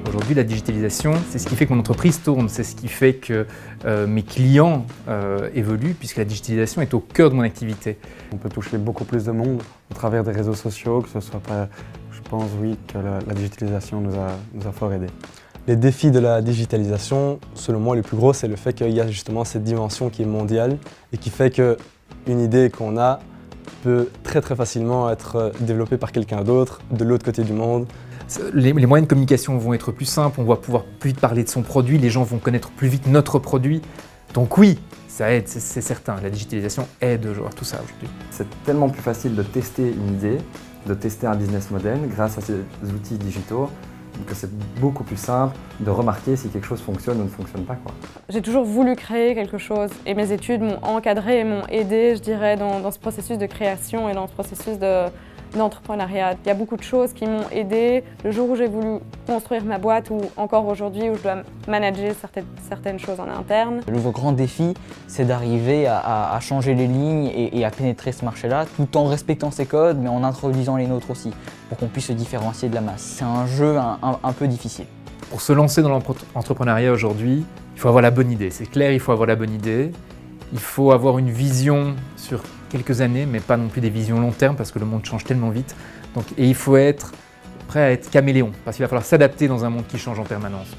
Aujourd'hui, la digitalisation, c'est ce qui fait que mon entreprise tourne, c'est ce qui fait que mes clients évoluent, puisque la digitalisation est au cœur de mon activité. On peut toucher beaucoup plus de monde à travers des réseaux sociaux, que ce soit pas, je pense oui que la digitalisation nous a fort aidé. Les défis de la digitalisation, selon moi, le plus gros, c'est le fait qu'il y a justement cette dimension qui est mondiale et qui fait qu'une idée qu'on a peut très facilement être développée par quelqu'un d'autre, de l'autre côté du monde. Les moyens de communication vont être plus simples, on va pouvoir plus vite parler de son produit, les gens vont connaître plus vite notre produit. Donc oui, ça aide, c'est certain, la digitalisation aide à tout ça aujourd'hui. C'est tellement plus facile de tester une idée, de tester un business model grâce à ces outils digitaux, que c'est beaucoup plus simple de remarquer si quelque chose fonctionne ou ne fonctionne pas, quoi. J'ai toujours voulu créer quelque chose et mes études m'ont encadré et m'ont aidé, je dirais, dans ce processus de création et dans ce processus d'entrepreneuriat. Il y a beaucoup de choses qui m'ont aidé. Le jour où j'ai voulu construire ma boîte ou encore aujourd'hui où je dois manager certaines choses en interne. Le grand défi, c'est d'arriver à changer les lignes et à pénétrer ce marché-là tout en respectant ses codes mais en introduisant les nôtres aussi pour qu'on puisse se différencier de la masse. C'est un jeu un peu difficile. Pour se lancer dans l'entrepreneuriat aujourd'hui, il faut avoir la bonne idée. C'est clair, il faut avoir la bonne idée. Il faut avoir une vision sur quelques années, mais pas non plus des visions long terme parce que le monde change tellement vite. Et il faut être prêt à être caméléon parce qu'il va falloir s'adapter dans un monde qui change en permanence.